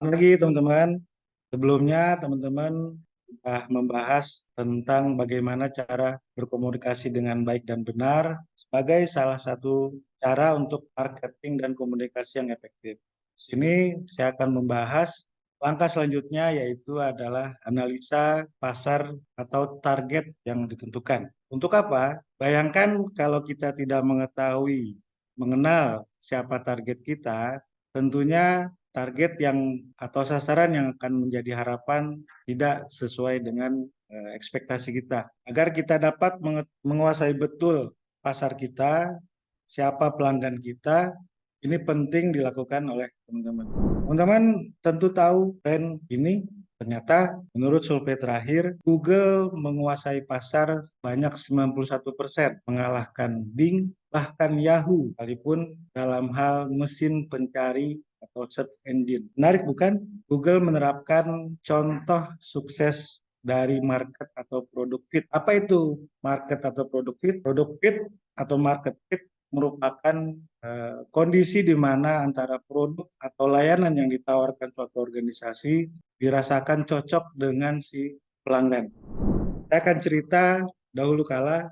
Lagi teman-teman, sebelumnya teman-teman sudah membahas tentang bagaimana cara berkomunikasi dengan baik dan benar sebagai salah satu cara untuk marketing dan komunikasi yang efektif. Di sini saya akan membahas langkah selanjutnya yaitu adalah analisa pasar atau target yang ditentukan. Untuk apa? Bayangkan kalau kita tidak mengenal siapa target kita, tentunya target yang atau sasaran yang akan menjadi harapan tidak sesuai dengan ekspektasi kita. Agar kita dapat menguasai betul pasar kita, siapa pelanggan kita, ini penting dilakukan oleh teman-teman. Teman-teman tentu tahu tren ini. Ternyata menurut survei terakhir, Google menguasai pasar banyak 91%, mengalahkan Bing, bahkan Yahoo, sekalipun dalam hal mesin pencari atau search engine. Menarik bukan? Google menerapkan contoh sukses dari market atau produk fit. Apa itu market atau produk fit? Produk fit atau market fit merupakan kondisi di mana antara produk atau layanan yang ditawarkan suatu organisasi dirasakan cocok dengan si pelanggan. Saya akan cerita dahulu kala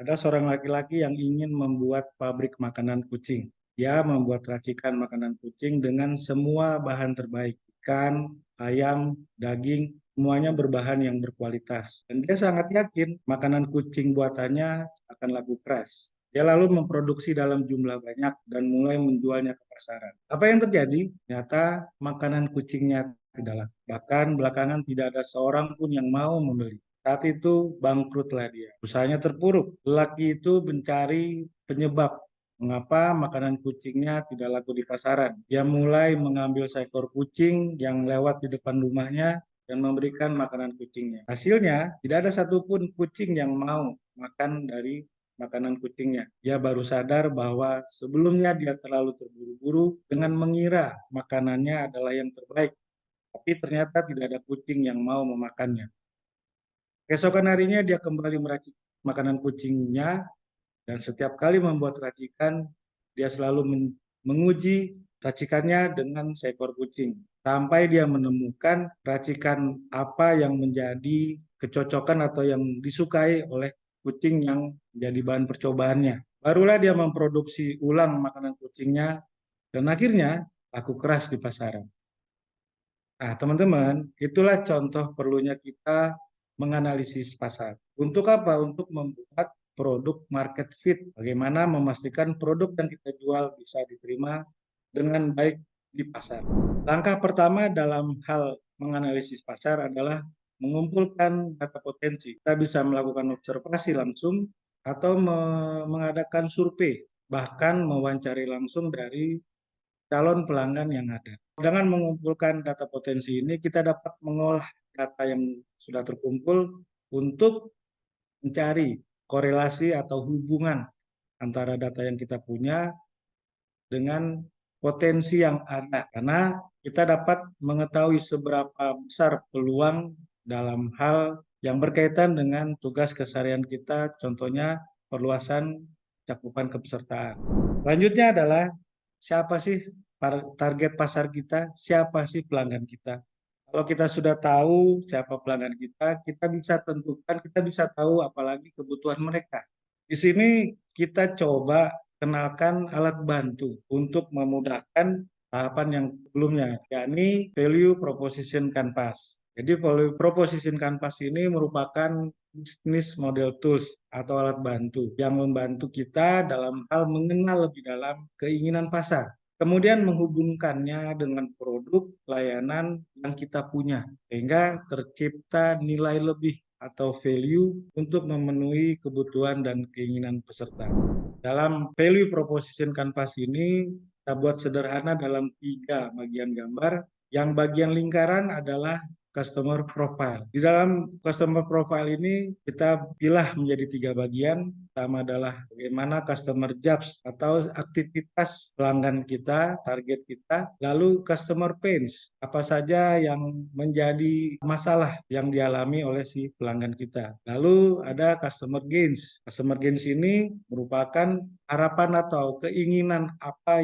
ada seorang laki-laki yang ingin membuat pabrik makanan kucing. Dia membuat racikan makanan kucing dengan semua bahan terbaik, ikan, ayam, daging, semuanya berbahan yang berkualitas. Dan dia sangat yakin makanan kucing buatannya akan laku keras. Dia lalu memproduksi dalam jumlah banyak dan mulai menjualnya ke pasaran. Apa yang terjadi? Ternyata makanan kucingnya tidak laku. Bahkan belakangan tidak ada seorang pun yang mau membeli. Saat itu bangkrutlah dia. Usahanya terpuruk. Lelaki itu mencari penyebab mengapa makanan kucingnya tidak laku di pasaran. Dia mulai mengambil seekor kucing yang lewat di depan rumahnya dan memberikan makanan kucingnya. Hasilnya, tidak ada satupun kucing yang mau makan dari makanan kucingnya. Dia baru sadar bahwa sebelumnya dia terlalu terburu-buru dengan mengira makanannya adalah yang terbaik. Tapi ternyata tidak ada kucing yang mau memakannya. Keesokan harinya dia kembali meracik makanan kucingnya dan setiap kali membuat racikan dia selalu menguji racikannya dengan seekor kucing sampai dia menemukan racikan apa yang menjadi kecocokan atau yang disukai oleh kucing yang menjadi bahan percobaannya. Barulah dia memproduksi ulang makanan kucingnya dan akhirnya laku keras di pasaran. Nah, teman-teman, itulah contoh perlunya kita menganalisis pasar. Untuk apa? Untuk membuat produk market fit. Bagaimana memastikan produk yang kita jual bisa diterima dengan baik di pasar. Langkah pertama dalam hal menganalisis pasar adalah mengumpulkan data potensi. Kita bisa melakukan observasi langsung atau mengadakan survei, bahkan mewawancari langsung dari calon pelanggan yang ada. Dengan mengumpulkan data potensi ini, kita dapat mengolah data yang sudah terkumpul untuk mencari korelasi atau hubungan antara data yang kita punya dengan potensi yang ada. Karena kita dapat mengetahui seberapa besar peluang dalam hal yang berkaitan dengan tugas keseharian kita, contohnya perluasan cakupan kepesertaan. Selanjutnya adalah siapa sih target pasar kita, siapa sih pelanggan kita. Kalau kita sudah tahu siapa pelanggan kita, kita bisa tentukan, kita bisa tahu apalagi kebutuhan mereka. Di sini kita coba kenalkan alat bantu untuk memudahkan tahapan yang sebelumnya, yakni Value Proposition Canvas. Jadi Value Proposition Canvas ini merupakan bisnis model tools atau alat bantu yang membantu kita dalam hal mengenal lebih dalam keinginan pasar. Kemudian menghubungkannya dengan produk layanan yang kita punya, sehingga tercipta nilai lebih atau value untuk memenuhi kebutuhan dan keinginan peserta. Dalam value proposition canvas ini, kita buat sederhana dalam 3 bagian gambar. Yang bagian lingkaran adalah customer profile. Di dalam customer profile ini kita pilih menjadi 3 bagian. Pertama adalah bagaimana customer jobs atau aktivitas pelanggan kita, target kita. Lalu customer pains, apa saja yang menjadi masalah yang dialami oleh si pelanggan kita. Lalu ada customer gains. Customer gains ini merupakan harapan atau keinginan apa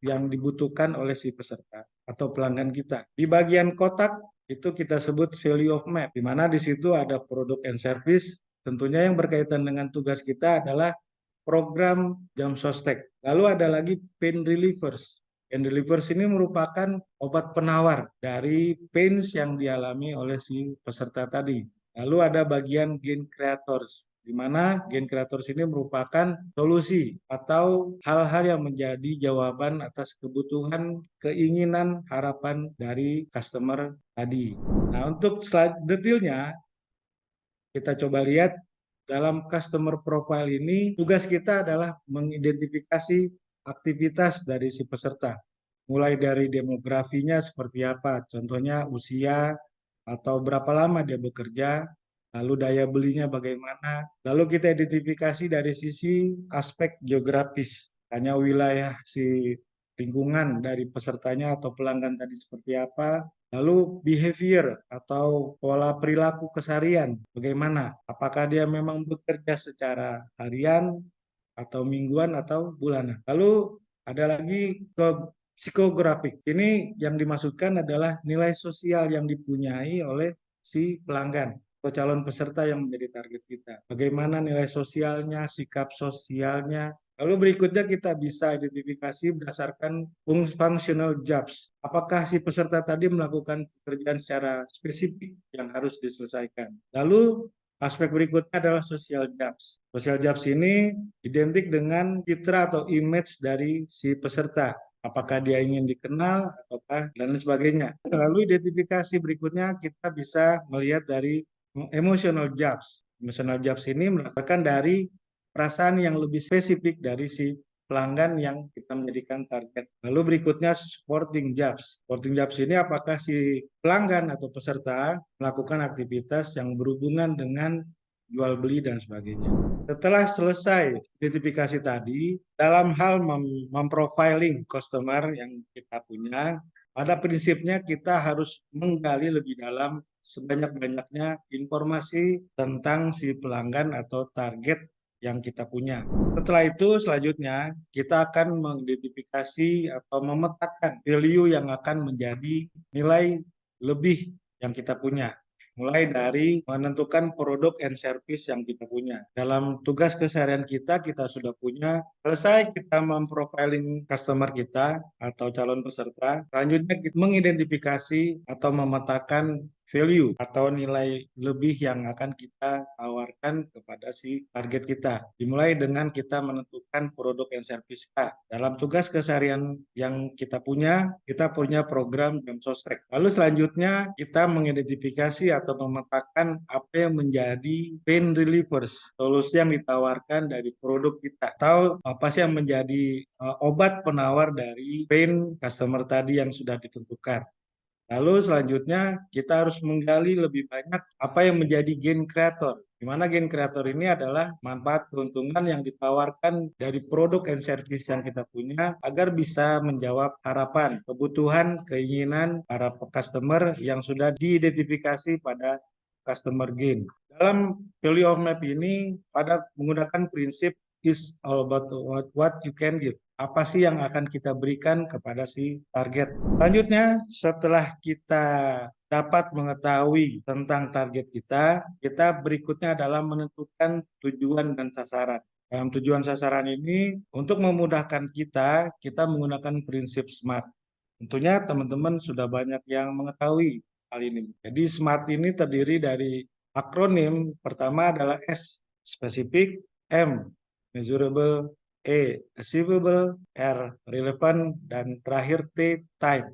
yang dibutuhkan oleh si peserta. atau pelanggan kita. Di bagian kotak itu kita sebut value of map, di mana di situ ada produk and service. Tentunya yang berkaitan dengan tugas kita adalah program jam sostek. Lalu ada lagi pain relievers. Pain relievers ini merupakan obat penawar dari pains yang dialami oleh si peserta tadi. Lalu ada bagian gain creators, di mana gain creators ini merupakan solusi atau hal-hal yang menjadi jawaban atas kebutuhan, keinginan, harapan dari customer tadi. Nah, untuk slide detailnya, kita coba lihat dalam customer profile ini, tugas kita adalah mengidentifikasi aktivitas dari si peserta. Mulai dari demografinya seperti apa, contohnya usia atau berapa lama dia bekerja, lalu daya belinya bagaimana. Lalu kita identifikasi dari sisi aspek geografis, hanya wilayah si lingkungan dari pesertanya atau pelanggan tadi seperti apa. Lalu behavior atau pola perilaku keseharian, bagaimana? Apakah dia memang bekerja secara harian atau mingguan atau bulanan? Lalu ada lagi ke psikografik. Ini yang dimaksudkan adalah nilai sosial yang dipunyai oleh si pelanggan atau calon peserta yang menjadi target kita. Bagaimana nilai sosialnya, sikap sosialnya. Lalu berikutnya kita bisa identifikasi berdasarkan functional jobs. Apakah si peserta tadi melakukan pekerjaan secara spesifik yang harus diselesaikan. Lalu aspek berikutnya adalah social jobs. Social jobs ini identik dengan citra atau image dari si peserta. Apakah dia ingin dikenal, ataukah dan lain sebagainya. Lalu identifikasi berikutnya kita bisa melihat dari emotional jobs. Emotional jobs ini berdasarkan dari perasaan yang lebih spesifik dari si pelanggan yang kita menjadikan target. Lalu berikutnya supporting jobs. Supporting jobs ini apakah si pelanggan atau peserta melakukan aktivitas yang berhubungan dengan jual beli dan sebagainya. Setelah selesai identifikasi tadi, dalam hal memprofiling customer yang kita punya, pada prinsipnya kita harus menggali lebih dalam sebanyak-banyaknya informasi tentang si pelanggan atau target yang kita punya. Setelah itu selanjutnya kita akan mengidentifikasi atau memetakan value yang akan menjadi nilai lebih yang kita punya. Mulai dari menentukan produk and service yang kita punya. Dalam tugas keseharian kita sudah punya. Selesai kita memprofiling customer kita atau calon peserta, selanjutnya kita mengidentifikasi atau memetakan value atau nilai lebih yang akan kita tawarkan kepada si target kita. Dimulai dengan kita menentukan produk dan service kita. Dalam tugas keseharian yang kita punya program jam sostek. Lalu selanjutnya kita mengidentifikasi atau memetakan apa yang menjadi pain relievers, solusi yang ditawarkan dari produk kita. Atau apa sih yang menjadi obat penawar dari pain customer tadi yang sudah ditentukan. Lalu selanjutnya kita harus menggali lebih banyak apa yang menjadi gain creator. Di mana gain creator ini adalah manfaat keuntungan yang ditawarkan dari produk and service yang kita punya agar bisa menjawab harapan, kebutuhan, keinginan para customer yang sudah diidentifikasi pada customer gain. Dalam value of map ini pada menggunakan prinsip is all about what you can give. Apa sih yang akan kita berikan kepada si target. Selanjutnya, setelah kita dapat mengetahui tentang target kita berikutnya adalah menentukan tujuan dan sasaran. Dalam tujuan sasaran ini, untuk memudahkan kita menggunakan prinsip SMART. Tentunya teman-teman sudah banyak yang mengetahui hal ini. Jadi SMART ini terdiri dari akronim. Pertama adalah S, spesifik, M, measurable, E, achievable, R, relevant, dan terakhir T, time.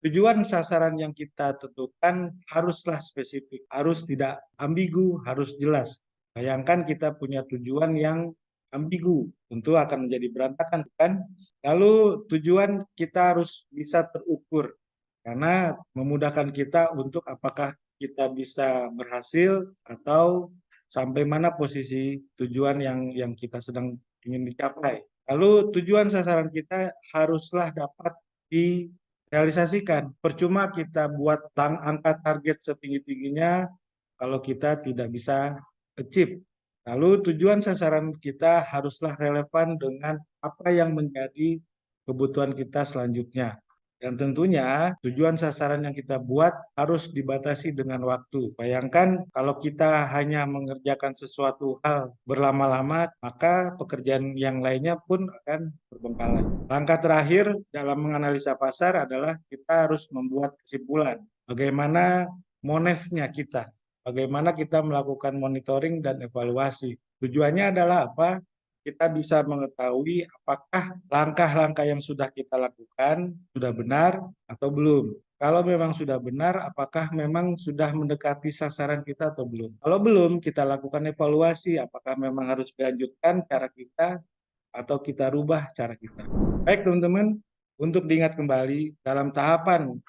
Tujuan sasaran yang kita tentukan haruslah spesifik, harus tidak ambigu, harus jelas. Bayangkan kita punya tujuan yang ambigu, tentu akan menjadi berantakan, kan? Lalu tujuan kita harus bisa terukur, karena memudahkan kita untuk apakah kita bisa berhasil atau sampai mana posisi tujuan yang kita sedang ingin dicapai. Lalu tujuan sasaran kita haruslah dapat direalisasikan. Percuma kita buat angka target setinggi-tingginya kalau kita tidak bisa achieve. Lalu tujuan sasaran kita haruslah relevan dengan apa yang menjadi kebutuhan kita selanjutnya. Dan tentunya tujuan sasaran yang kita buat harus dibatasi dengan waktu. Bayangkan kalau kita hanya mengerjakan sesuatu hal berlama-lama, maka pekerjaan yang lainnya pun akan terbengkalai. Langkah terakhir dalam menganalisa pasar adalah kita harus membuat kesimpulan. Bagaimana monefnya kita? Bagaimana kita melakukan monitoring dan evaluasi? Tujuannya adalah apa? Kita bisa mengetahui apakah langkah-langkah yang sudah kita lakukan sudah benar atau belum. Kalau memang sudah benar, apakah memang sudah mendekati sasaran kita atau belum? Kalau belum, kita lakukan evaluasi, apakah memang harus dilanjutkan cara kita atau kita rubah cara kita. Baik teman-teman, untuk diingat kembali dalam tahapan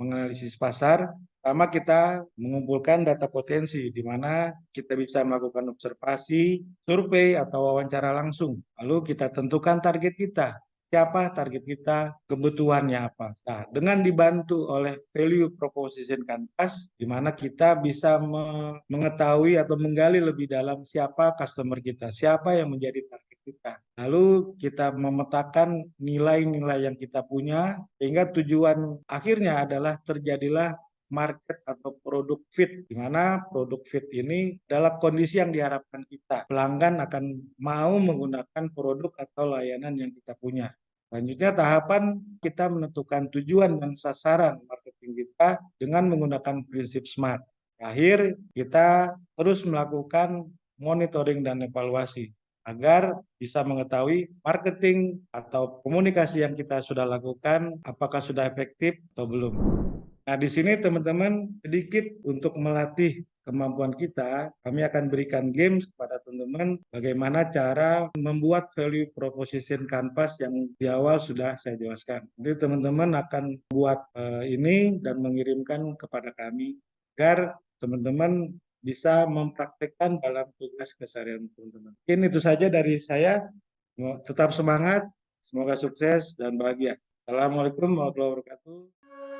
menganalisis pasar, pertama kita mengumpulkan data potensi, di mana kita bisa melakukan observasi, survei, atau wawancara langsung. Lalu kita tentukan target kita. Siapa target kita, kebutuhannya apa. Nah, dengan dibantu oleh value proposition canvas, di mana kita bisa mengetahui atau menggali lebih dalam siapa customer kita, siapa yang menjadi target kita. Lalu kita memetakan nilai-nilai yang kita punya, sehingga tujuan akhirnya adalah terjadilah market atau produk fit, di mana produk fit ini adalah kondisi yang diharapkan kita. Pelanggan akan mau menggunakan produk atau layanan yang kita punya. Selanjutnya tahapan kita menentukan tujuan dan sasaran marketing kita dengan menggunakan prinsip SMART. Terakhir, kita terus melakukan monitoring dan evaluasi agar bisa mengetahui marketing atau komunikasi yang kita sudah lakukan apakah sudah efektif atau belum. Nah, di sini teman-teman sedikit untuk melatih kemampuan kita, kami akan berikan games kepada teman-teman bagaimana cara membuat value proposition canvas yang di awal sudah saya jelaskan. Jadi teman-teman akan buat ini dan mengirimkan kepada kami agar teman-teman bisa mempraktekkan dalam tugas keseharian teman-teman. Mungkin itu saja dari saya. Tetap semangat, semoga sukses dan bahagia. Assalamualaikum warahmatullahi wabarakatuh.